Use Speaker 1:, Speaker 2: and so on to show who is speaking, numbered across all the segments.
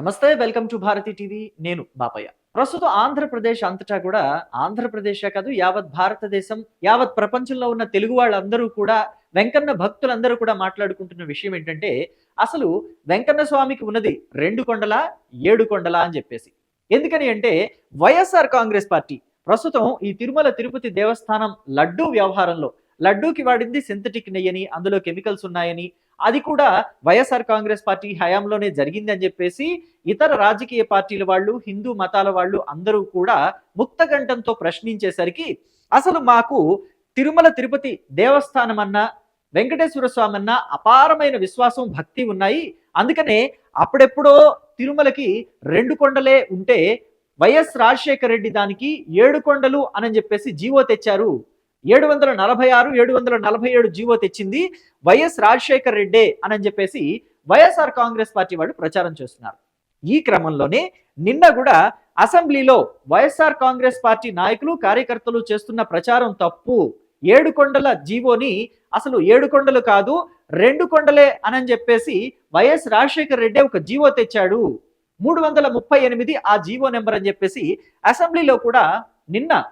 Speaker 1: నమస్తే, welcome to Bharati TV. నేను బాపయ్య. ప్రస్తుతం ఆంధ్రప్రదేశ్ అంతటా కూడా, ఆంధ్రప్రదేశే కాదు యావత్ భారతదేశం, యావత్ ప్రపంచంలో ఉన్న తెలుగు వాళ్ళందరూ కూడా, వెంకన్న భక్తులందరూ కూడా మాట్లాడుకుంటున్న విషయం ఏంటంటే, అసలు వెంకన్న స్వామికి ఉన్నది 2 కొండలా, 7 కొండలా అని చెప్పేసి. ఎందుకని అంటే వైఎస్ఆర్ కాంగ్రెస్ పార్టీ ప్రస్తుతం ఈ తిరుమల తిరుపతి దేవస్థానం లడ్డూ వ్యవహారంలో, లడ్డూకి వాడింది సింథటిక్ నెయ్యని, అందులో కెమికల్స్ ఉన్నాయని, అది కూడా వైఎస్ఆర్ కాంగ్రెస్ పార్టీ హయాంలోనే జరిగింది అని చెప్పేసి ఇతర రాజకీయ పార్టీల వాళ్ళు, హిందూ మతాల వాళ్ళు అందరూ కూడా ముక్తకంఠంతో ప్రశ్నించేసరికి, అసలు మాకు తిరుమల తిరుపతి దేవస్థానం అన్నా, వెంకటేశ్వర స్వామి అన్న అపారమైన విశ్వాసం, భక్తి ఉన్నాయి. అందుకనే అప్పుడెప్పుడో తిరుమలకి 2 కొండలే ఉంటే వైఎస్ రాజశేఖర రెడ్డి దానికి 7 కొండలు అని చెప్పేసి జీవో తెచ్చారు. 746, 747 జీవో తెచ్చింది వైఎస్ రాజశేఖర రెడ్డే అని చెప్పేసి వైఎస్ఆర్ కాంగ్రెస్ పార్టీ వాళ్ళు ప్రచారం చేస్తున్నారు. ఈ క్రమంలోనే నిన్న కూడా అసెంబ్లీలో వైఎస్ఆర్ కాంగ్రెస్ పార్టీ నాయకులు, కార్యకర్తలు చేస్తున్న ప్రచారం తప్పు, 7 కొండల జీవోని అసలు 7 కొండలు కాదు 2 కొండలే అని చెప్పేసి వైఎస్ రాజశేఖర రెడ్డి ఒక జీవో తెచ్చాడు, 338 ఆ జీవో నెంబర్ అని చెప్పేసి అసెంబ్లీలో కూడా నిన్న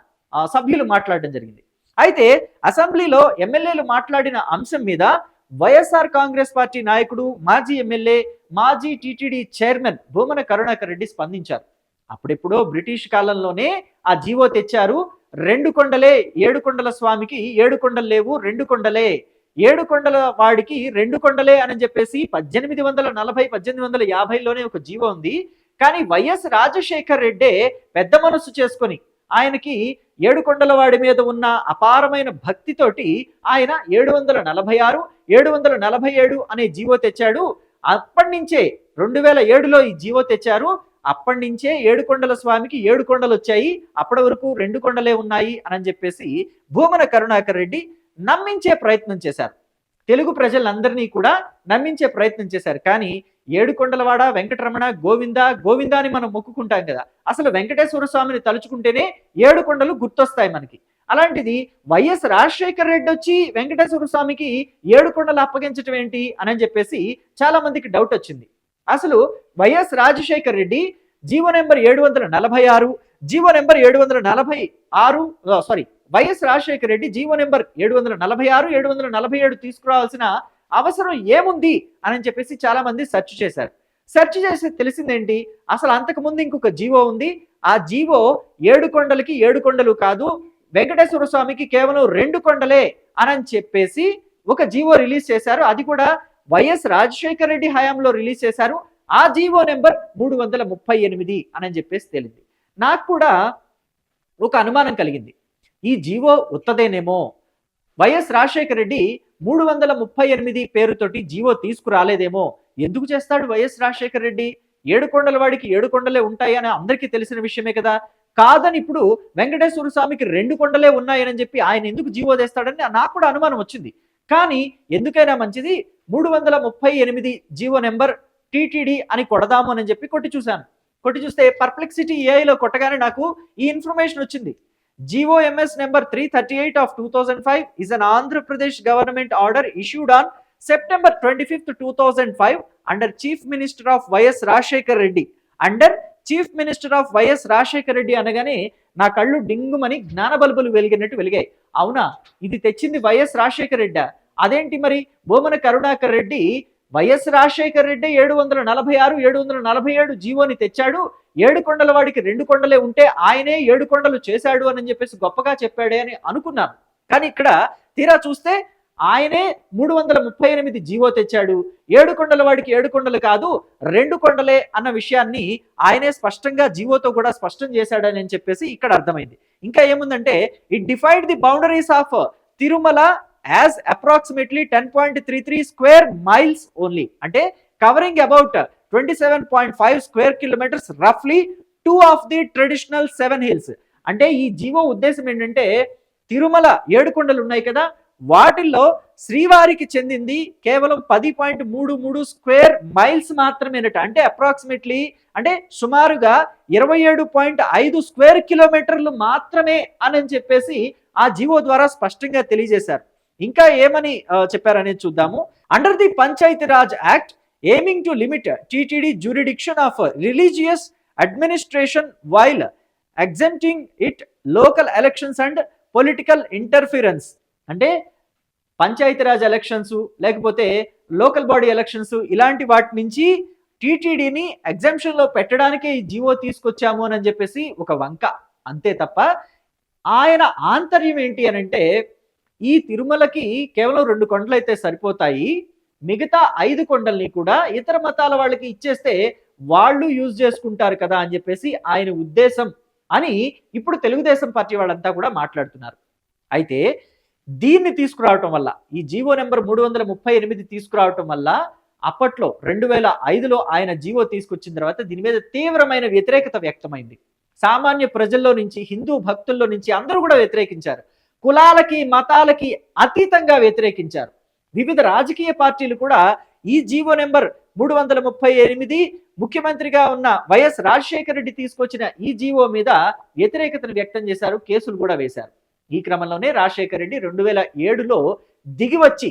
Speaker 1: సభ్యులు మాట్లాడడం జరిగింది. అయితే అసెంబ్లీలో ఎమ్మెల్యేలు మాట్లాడిన అంశం మీద వైఎస్ఆర్ కాంగ్రెస్ పార్టీ నాయకుడు, మాజీ ఎమ్మెల్యే, మాజీ టీటీడీ చైర్మన్ భూమన కరుణాకర్ రెడ్డి స్పందించారు. అప్పుడెప్పుడో బ్రిటిష్ కాలంలోనే ఆ జీవో తెచ్చారు, 2 కొండలే, 7 కొండల స్వామికి 7 కొండలు లేవు, 2 కొండలే, 7 కొండల వాడికి 2 కొండలే అని చెప్పేసి 1840, 1850లోనే ఒక జీవో ఉంది. కానీ వైఎస్ రాజశేఖర్ రెడ్డే పెద్ద మనసు చేసుకొని, ఆయనకి 7 కొండల వాడి మీద ఉన్న అపారమైన భక్తితోటి ఆయన 746, 747 అనే జీవో తెచ్చాడు. అప్పటి నుంచే 2007లో ఈ జీవో తెచ్చారు. అప్పటి నుంచే 7 కొండల స్వామికి 7 కొండలు వచ్చాయి, అప్పటి వరకు 2 కొండలే ఉన్నాయి అని చెప్పేసి భూమన కరుణాకర్ రెడ్డి నమ్మించే ప్రయత్నం చేశారు. తెలుగు ప్రజలందరినీ కూడా నమ్మించే ప్రయత్నం చేశారు. కానీ 7 కొండలవాడ వెంకటరమణ గోవింద గోవింద అని మనం మొక్కుకుంటాం కదా, అసలు వెంకటేశ్వర స్వామిని తలుచుకుంటేనే 7 కొండలు గుర్తొస్తాయి మనకి. అలాంటిది వైఎస్ రాజశేఖర రెడ్డి వచ్చి వెంకటేశ్వర స్వామికి 7 కొండలు అప్పగించడం ఏంటి అని చెప్పేసి చాలా మందికి డౌట్ వచ్చింది. అసలు YS Rajasekhara Reddy GO number 746, GO number 746 YS Rajasekhara Reddy GO number 746, 747 తీసుకురావాల్సిన అవసరం ఏముంది అని చెప్పేసి చాలా మంది సెర్చ్ చేశారు. సెర్చ్ చేసి తెలిసిందేంటి, అసలు అంతకు ముందు ఇంకొక జీవో ఉంది. ఆ జీవో 7 కొండలకి 7 కొండలు కాదు, వెంకటేశ్వర స్వామికి కేవలం 2 కొండలే అని చెప్పేసి ఒక జీవో రిలీజ్ చేశారు. అది కూడా వైఎస్ రాజశేఖర రెడ్డి హయాంలో రిలీజ్ చేశారు. ఆ జీవో నెంబర్ 338 అని చెప్పేసి తెలిసింది. నాకు కూడా ఒక అనుమానం కలిగింది, ఈ జీవో ఉత్తదేనేమో, వైఎస్ రాజశేఖర రెడ్డి 338 పేరుతోటి జీవో తీసుకురాలేదేమో. ఎందుకు చేస్తాడు వైఎస్ రాజశేఖర రెడ్డి? 7 కొండల వాడికి 7 కొండలే ఉంటాయి అని అందరికీ తెలిసిన విషయమే కదా. కాదని ఇప్పుడు వెంకటేశ్వర స్వామికి 2 కొండలే ఉన్నాయని చెప్పి ఆయన ఎందుకు జీవో తెస్తాడని నాకు కూడా అనుమానం వచ్చింది. కానీ ఎందుకైనా మంచిది 338 జీవో నెంబర్ టీటీడీ అని కొడదాము అని చెప్పి కొట్టి చూశాను. కొట్టి చూస్తే పర్ప్లెక్సిటీ ఏఐలో కొట్టగానే నాకు ఈ ఇన్ఫర్మేషన్ వచ్చింది. GOMS number 338 of 2005 is an Andhra Pradesh government order issued on September 25th, 2005 under Chief Minister of YS Rajshekar Reddy. Under Chief Minister of YS Rajshekar Reddy అనగానే నా కళ్ళు డింగుమని జ్ఞాన బల్బులు వెలిగినట్టు వెలిగాయి. అవునా, ఇది తెచ్చింది వైఎస్ రాజశేఖర రెడ్డి? అదేంటి మరి భూమన కరుణాకర్ రెడ్డి వైఎస్ రాజశేఖర రెడ్డి 746, 747 జీవోని తెచ్చాడు, 7 కొండల వాడికి 2 కొండలే ఉంటే ఆయనే 7 కొండలు చేశాడు అని చెప్పేసి గొప్పగా చెప్పాడే అని అనుకున్నాను. కానీ ఇక్కడ తీరా చూస్తే ఆయనే 338 జీవో తెచ్చాడు, 7 కొండల వాడికి 7 కొండలు కాదు 2 కొండలే అన్న విషయాన్ని ఆయనే స్పష్టంగా జీవోతో కూడా స్పష్టం చేశాడని చెప్పేసి ఇక్కడ అర్థమైంది. ఇంకా ఏముందంటే, it defied the boundaries of Tirumala as approximately 10.33 square miles only, అంటే covering about 27.5 square kilometers roughly 2 of the traditional 7 hills. అంటే ఈ జీవో ఉద్దేశం ఏంటంటే, తిరుమల 7 కొండలు ఉన్నాయి కదా, వాటిల్లో శ్రీవారికి చెందింది కేవలం 10.33 స్క్వేర్ మైల్స్ మాత్రమేనట. అంటే అప్రాక్సిమేట్లీ, అంటే సుమారుగా 27.5 స్క్వేర్ కిలోమీటర్లు మాత్రమే అని చెప్పేసి ఆ జీవో ద్వారా స్పష్టంగా తెలియజేశారు. ఇంకా ఏమని చెప్పారనేది చూద్దాము. Under the Panchayati Raj act, aiming to limit TTD jurisdiction of religious administration while exempting it local elections and political interference. అంటే పంచాయతీరాజ్ ఎలక్షన్స్ లేకపోతే లోకల్ బాడీ ఎలక్షన్స్ ఇలాంటి వాటి నుంచి టీటీడీని ఎగ్జామ్షన్లో పెట్టడానికే ఈ జీవో తీసుకొచ్చాము అని చెప్పేసి ఒక వంక, అంతే తప్ప ఆయన ఆంతర్యం ఏంటి అని అంటే, ఈ తిరుమలకి కేవలం 2 కొండలు అయితే సరిపోతాయి, మిగతా 5 కొండల్ని కూడా ఇతర మతాల వాళ్ళకి ఇచ్చేస్తే వాళ్ళు యూజ్ చేసుకుంటారు కదా అని చెప్పేసి ఆయన ఉద్దేశం అని ఇప్పుడు తెలుగుదేశం పార్టీ వాళ్ళంతా కూడా మాట్లాడుతున్నారు. అయితే దీన్ని తీసుకురావటం వల్ల, ఈ జీవో నెంబర్ 338 తీసుకురావటం వల్ల అప్పట్లో 2005లో ఆయన జీవో తీసుకొచ్చిన తర్వాత దీని మీద తీవ్రమైన వ్యతిరేకత వ్యక్తమైంది. సామాన్య ప్రజల్లో నుంచి, హిందూ భక్తుల్లో నుంచి అందరూ కూడా వ్యతిరేకించారు. కులాలకి మతాలకి అతీతంగా వ్యతిరేకించారు. వివిధ రాజకీయ పార్టీలు కూడా ఈ జీవో నెంబర్ 338 ముఖ్యమంత్రిగా ఉన్న వైఎస్ రాజశేఖర రెడ్డి తీసుకొచ్చిన ఈ జీవో మీద వ్యతిరేకతను వ్యక్తం చేశారు, కేసులు కూడా వేశారు. ఈ క్రమంలోనే రాజశేఖర రెడ్డి 2007లో దిగివచ్చి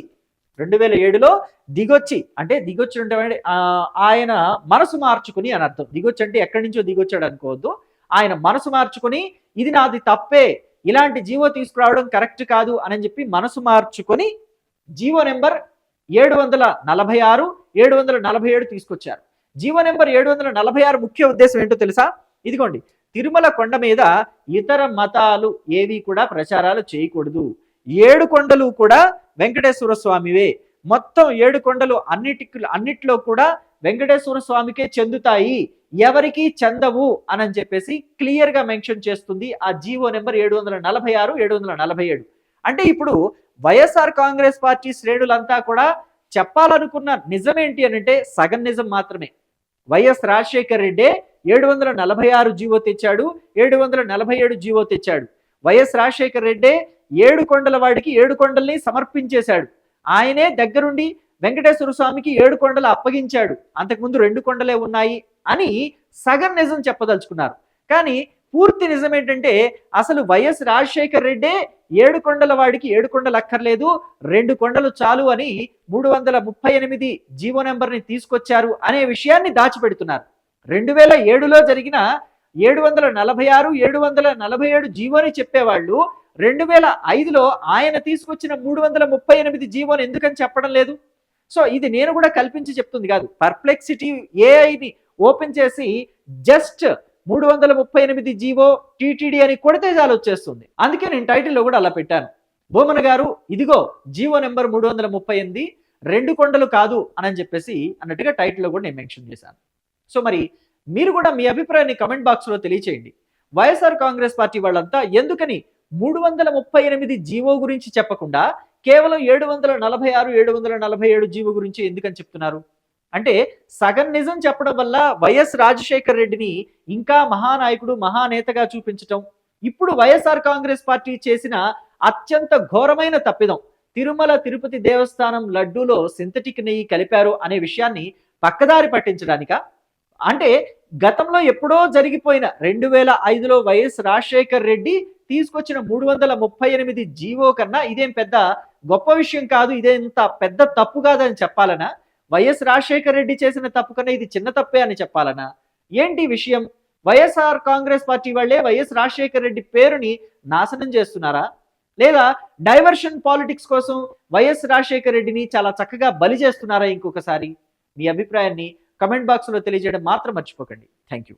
Speaker 1: 2007లో దిగొచ్చి, అంటే దిగొచ్చి ఉంటే ఆయన మనసు మార్చుకుని అని అర్థం. దిగొచ్చి అంటే ఎక్కడి నుంచో దిగొచ్చాడు అనుకోవద్దు. ఆయన మనసు మార్చుకుని ఇది నాది తప్పే, ఇలాంటి జీవో తీసుకురావడం కరెక్ట్ కాదు అని చెప్పి మనసు మార్చుకొని జీవో నెంబర్ 746, 747 తీసుకొచ్చారు. జీవో నెంబర్ 746 ముఖ్య ఉద్దేశం ఏంటో తెలుసా? ఇదిగోండి, తిరుమల కొండ మీద ఇతర మతాలు ఏవి కూడా ప్రచారాలు చేయకూడదు. 7 కొండలు కూడా వెంకటేశ్వర స్వామివే. మొత్తం 7 కొండలు అన్నిట్లో కూడా వెంకటేశ్వర స్వామికే చెందుతాయి, ఎవరికి చెందవు అని చెప్పేసి క్లియర్ గా మెన్షన్ చేస్తుంది ఆ జీవో నెంబర్ 746, 747. అంటే ఇప్పుడు వైఎస్ఆర్ కాంగ్రెస్ పార్టీ శ్రేణులంతా కూడా చెప్పాలనుకున్న నిజమేంటి అని అంటే సగం నిజం మాత్రమే. వైఎస్ రాజశేఖర్ రెడ్డి 746 జీవో తెచ్చాడు, 747 జీవో తెచ్చాడు. వైఎస్ రాజశేఖర్ రెడ్డి 7 కొండల వాడికి 7 కొండల్ని సమర్పించేశాడు. ఆయనే దగ్గరుండి వెంకటేశ్వర స్వామికి 7 కొండలు అప్పగించాడు, అంతకుముందు 2 కొండలే ఉన్నాయి అని సగం నిజం చెప్పదలుచుకున్నారు. కానీ పూర్తి నిజం ఏంటంటే అసలు వైఎస్ రాజశేఖర్ రెడ్డి 7 కొండల వాడికి 7 కొండలు అక్కర్లేదు, 2 కొండలు చాలు అని 338 జీవో నెంబర్ని తీసుకొచ్చారు అనే విషయాన్ని దాచిపెడుతున్నారు. 2007లో జరిగిన 746, 747 జీవోని చెప్పేవాళ్ళు 2005లో ఆయన తీసుకొచ్చిన 338 జీవోని ఎందుకని చెప్పడం లేదు? సో ఇది నేను కూడా కల్పించి చెప్తుంది కాదు. పర్ప్లెక్సిటీ ఏఐని ఓపెన్ చేసి జస్ట్ 338 జీవో టీటీడీ అని కొడితే చాలు వచ్చేస్తుంది. అందుకే నేను టైటిల్లో కూడా అలా పెట్టాను. బోమన గారు ఇదిగో జీవో నెంబర్ 338 2 కొండలు కాదు అని చెప్పేసి అన్నట్టుగా టైటిల్లో కూడా నేను మెన్షన్ చేశాను. సో మరి మీరు కూడా మీ అభిప్రాయాన్ని కమెంట్ బాక్స్లో తెలియచేయండి. వైఎస్ఆర్ కాంగ్రెస్ పార్టీ వాళ్ళంతా ఎందుకని 338 జీవో గురించి చెప్పకుండా కేవలం 746, 747 జీవో గురించి ఎందుకని చెప్తున్నారు? అంటే సగం నిజం చెప్పడం వల్ల వైఎస్ రాజశేఖర్ రెడ్డిని ఇంకా మహానాయకుడు, మహానేతగా చూపించటం, ఇప్పుడు వైఎస్ఆర్ కాంగ్రెస్ పార్టీ చేసిన అత్యంత ఘోరమైన తప్పిదం, తిరుమల తిరుపతి దేవస్థానం లడ్డూలో సింథటిక్ నెయ్యి కలిపారు అనే విషయాన్ని పక్కదారి పట్టించడానిక? అంటే గతంలో ఎప్పుడో జరిగిపోయిన 2005లో వైఎస్ రాజశేఖర్ రెడ్డి తీసుకొచ్చిన 338 జీవో కన్నా ఇదేం పెద్ద గొప్ప విషయం కాదు, ఇదేంత పెద్ద తప్పు కాదని చెప్పాలనా? వైఎస్ రాజశేఖర్ రెడ్డి చేసిన తప్పు కన్నా ఇది చిన్న తప్పే అని చెప్పాలనా? ఏంటి విషయం? వైఎస్ఆర్ కాంగ్రెస్ పార్టీ వాళ్ళే వైఎస్ రాజశేఖర్ రెడ్డి పేరుని నాశనం చేస్తున్నారా? లేదా డైవర్షన్ పాలిటిక్స్ కోసం వైఎస్ రాజశేఖర్ రెడ్డిని చాలా చక్కగా బలి చేస్తున్నారా? ఇంకొకసారి మీ అభిప్రాయాన్ని కమెంట్ బాక్స్లో తెలియజేయడం మాత్రం మర్చిపోకండి. Thank you.